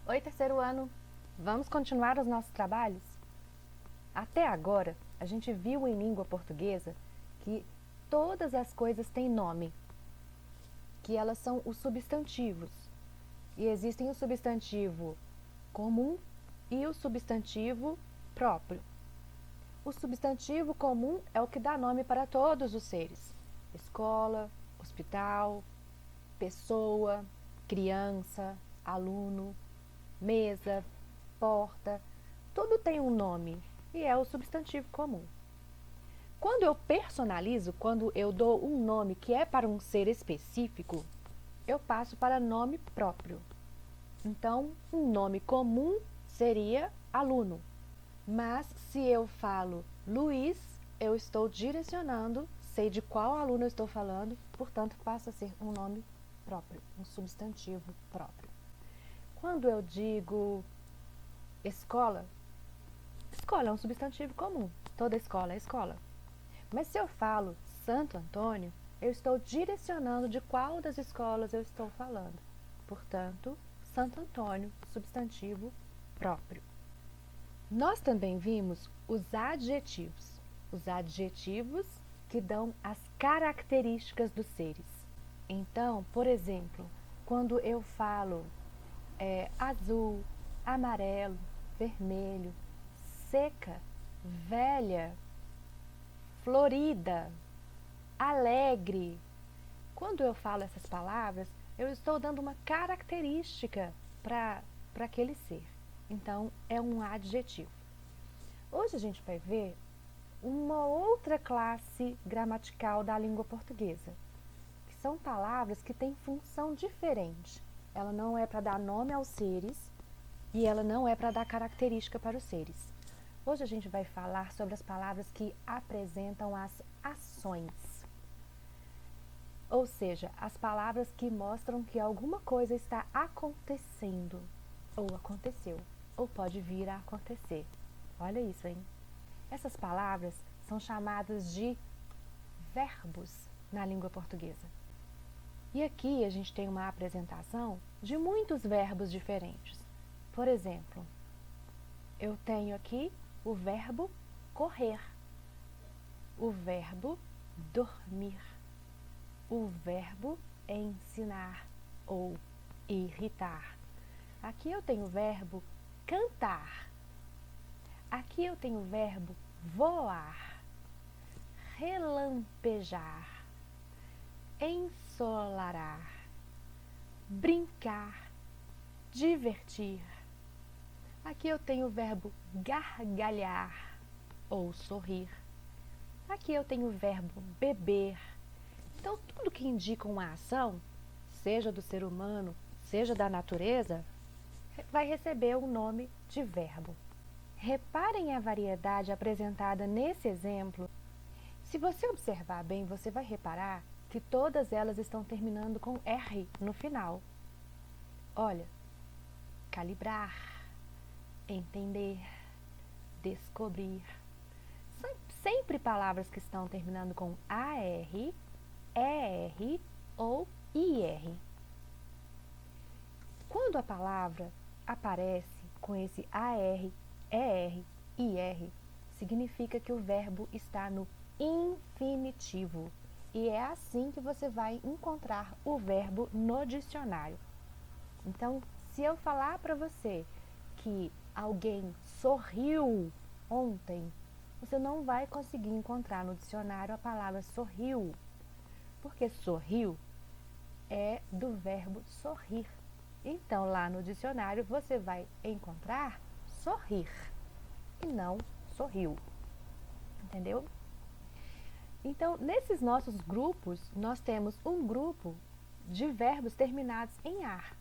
Oi, terceiro ano! Vamos continuar os nossos trabalhos? Até agora, a gente viu em língua portuguesa que todas as coisas têm nome, que elas são os substantivos. E existem o substantivo comum e o substantivo próprio. O substantivo comum é o que dá nome para todos os seres: escola, hospital, pessoa, criança, aluno, mesa, porta, tudo tem um nome e é o substantivo comum. Quando eu personalizo, quando eu dou um nome que é para um ser específico, eu passo para nome próprio. Então, um nome comum seria aluno. Mas se eu falo Luiz, eu estou direcionando, sei de qual aluno eu estou falando, portanto passa a ser um nome próprio, um substantivo próprio. Quando eu digo escola, escola é um substantivo comum, toda escola é escola. Mas se eu falo Santo Antônio, eu estou direcionando de qual das escolas eu estou falando. Portanto, Santo Antônio, substantivo próprio. Nós também vimos os adjetivos que dão as características dos seres. Então, por exemplo, quando eu falo azul, amarelo, vermelho, seca, velha, florida, alegre. Quando eu falo essas palavras, eu estou dando uma característica para aquele ser. Então, é um adjetivo. Hoje a gente vai ver uma outra classe gramatical da língua portuguesa, que são palavras que têm função diferente. Ela não é para dar nome aos seres e ela não é para dar característica para os seres. Hoje a gente vai falar sobre as palavras que apresentam as ações. Ou seja, as palavras que mostram que alguma coisa está acontecendo, ou aconteceu, ou pode vir a acontecer. Olha isso, hein? Essas palavras são chamadas de verbos na língua portuguesa. E aqui a gente tem uma apresentação de muitos verbos diferentes. Por exemplo, eu tenho aqui o verbo correr, o verbo dormir, o verbo ensinar ou irritar. Aqui eu tenho o verbo cantar. Aqui eu tenho o verbo voar, relampejar, ensolarar, brincar, divertir. Aqui eu tenho o verbo gargalhar ou sorrir. Aqui eu tenho o verbo beber. Então, tudo que indica uma ação, seja do ser humano, seja da natureza, vai receber o nome de verbo. Reparem a variedade apresentada nesse exemplo. Se você observar bem, você vai reparar que todas elas estão terminando com R no final. Olha, calibrar, entender, descobrir. São sempre palavras que estão terminando com AR, ER ou IR. Quando a palavra aparece com esse AR, ER, IR, significa que o verbo está no infinitivo. E é assim que você vai encontrar o verbo no dicionário. Então, se eu falar para você que alguém sorriu ontem, você não vai conseguir encontrar no dicionário a palavra sorriu, porque sorriu é do verbo sorrir. Então, lá no dicionário, você vai encontrar sorrir e não sorriu. Entendeu? Então, nesses nossos grupos, nós temos um grupo de verbos terminados em ar,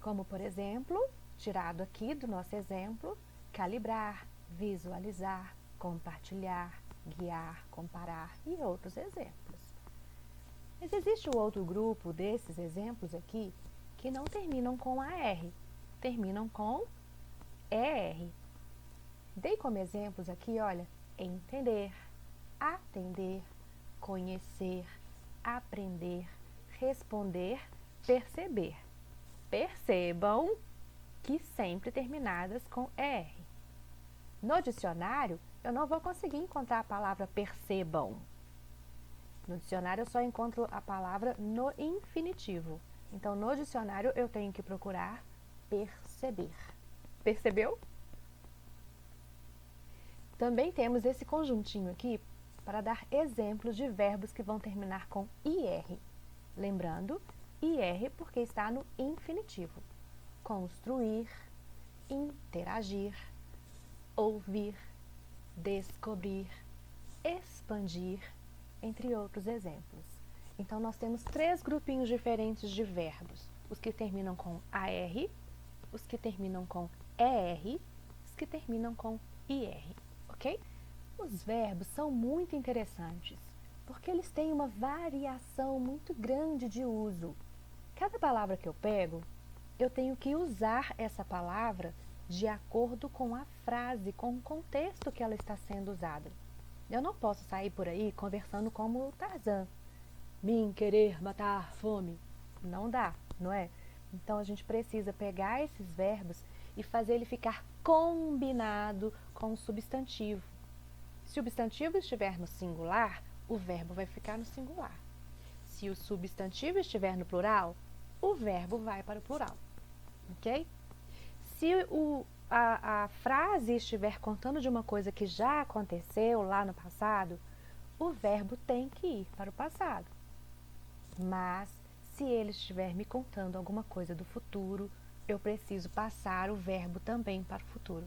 como, por exemplo, tirado aqui do nosso exemplo, calibrar, visualizar, compartilhar, guiar, comparar e outros exemplos. Mas existe um outro grupo desses exemplos aqui que não terminam com AR, terminam com ER. Dei como exemplos aqui, olha, entender, atender, conhecer, aprender, responder, perceber. Percebam que sempre terminadas com ER. No dicionário, eu não vou conseguir encontrar a palavra percebam. No dicionário, eu só encontro a palavra no infinitivo. Então, no dicionário, eu tenho que procurar perceber. Percebeu? Também temos esse conjuntinho aqui para dar exemplos de verbos que vão terminar com IR. Lembrando, IR porque está no infinitivo. Construir, interagir, ouvir, descobrir, expandir, entre outros exemplos. Então, nós temos 3 grupinhos diferentes de verbos. Os que terminam com AR, os que terminam com ER, os que terminam com IR, ok? Os verbos são muito interessantes, porque eles têm uma variação muito grande de uso. Cada palavra que eu pego, eu tenho que usar essa palavra de acordo com a frase, com o contexto que ela está sendo usada. Eu não posso sair por aí conversando como o Tarzan. Mim querer matar fome. Não dá, não é? Então, a gente precisa pegar esses verbos e fazer ele ficar combinado com o substantivo. Se o substantivo estiver no singular, o verbo vai ficar no singular. Se o substantivo estiver no plural, o verbo vai para o plural. Ok? Se a frase estiver contando de uma coisa que já aconteceu lá no passado, o verbo tem que ir para o passado. Mas, se ele estiver me contando alguma coisa do futuro, eu preciso passar o verbo também para o futuro.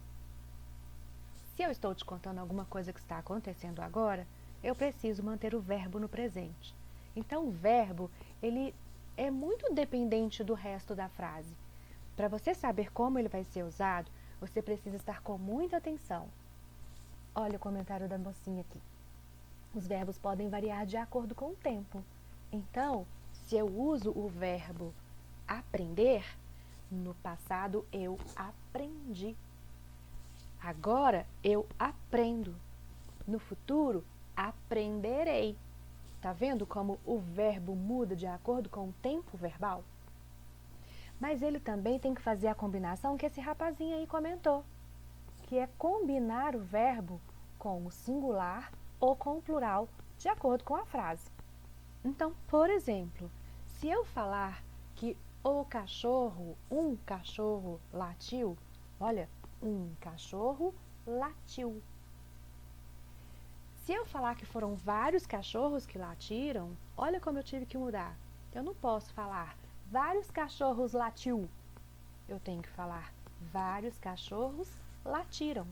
Se eu estou te contando alguma coisa que está acontecendo agora, eu preciso manter o verbo no presente. Então, o verbo, ele é muito dependente do resto da frase. Para você saber como ele vai ser usado, você precisa estar com muita atenção. Olha o comentário da mocinha aqui. Os verbos podem variar de acordo com o tempo. Então, se eu uso o verbo aprender, no passado eu aprendi. Agora eu aprendo. No futuro, aprenderei. Tá vendo como o verbo muda de acordo com o tempo verbal? Mas ele também tem que fazer a combinação que esse rapazinho aí comentou, que é combinar o verbo com o singular ou com o plural, de acordo com a frase. Então, por exemplo, se eu falar que um cachorro latiu, olha, um cachorro latiu. Se eu falar que foram vários cachorros que latiram, olha como eu tive que mudar. Eu não posso falar vários cachorros latiu. Eu tenho que falar vários cachorros latiram.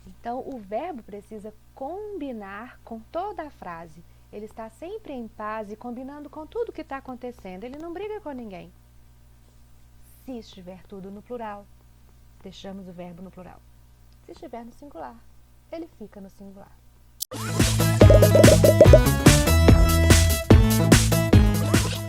Então, o verbo precisa combinar com toda a frase. Ele está sempre em paz e combinando com tudo que está acontecendo. Ele não briga com ninguém. Se estiver tudo no plural, deixamos o verbo no plural. Se estiver no singular, ele fica no singular.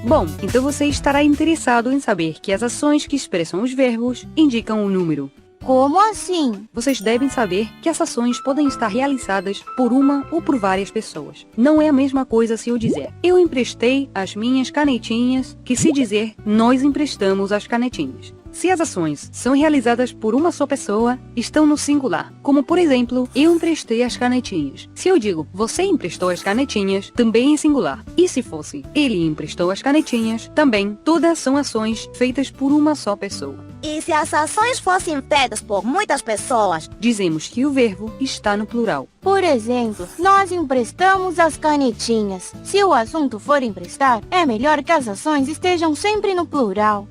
Bom, então você estará interessado em saber que as ações que expressam os verbos indicam um número. Como assim? Vocês devem saber que as ações podem estar realizadas por uma ou por várias pessoas. Não é a mesma coisa se eu dizer, eu emprestei as minhas canetinhas, que se dizer, nós emprestamos as canetinhas. Se as ações são realizadas por uma só pessoa, estão no singular. Como, por exemplo, eu emprestei as canetinhas. Se eu digo, você emprestou as canetinhas, também em singular. E se fosse, ele emprestou as canetinhas, também, todas são ações feitas por uma só pessoa. E se as ações fossem feitas por muitas pessoas? Dizemos que o verbo está no plural. Por exemplo, nós emprestamos as canetinhas. Se o assunto for emprestar, é melhor que as ações estejam sempre no plural.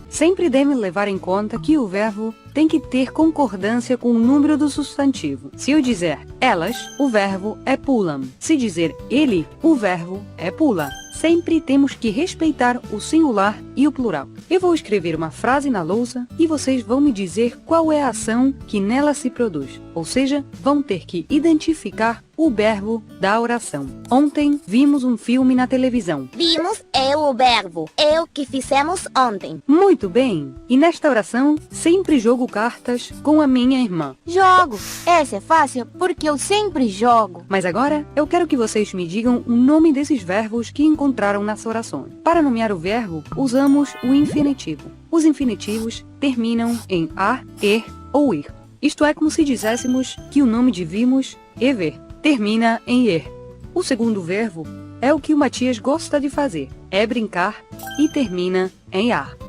Sempre devem levar em conta que o verbo tem que ter concordância com o número do substantivo. Se eu dizer elas, o verbo é pulam. Se dizer ele, o verbo é pula. Sempre temos que respeitar o singular e o plural. Eu vou escrever uma frase na lousa e vocês vão me dizer qual é a ação que nela se produz. Ou seja, vão ter que identificar o verbo da oração. Ontem vimos um filme na televisão. Vimos é o verbo. É o que fizemos ontem. Muito bem! E nesta oração, sempre jogo cartas com a minha irmã. Jogo. Essa é fácil porque eu sempre jogo. Mas agora, eu quero que vocês me digam o nome desses verbos que encontraram nessa oração. Para nomear o verbo, usamos o infinitivo. Os infinitivos terminam em ar, er ou ir. Isto é como se dizéssemos que o nome de vimos e ver termina em er. O segundo verbo é o que o Matias gosta de fazer, é brincar e termina em ar.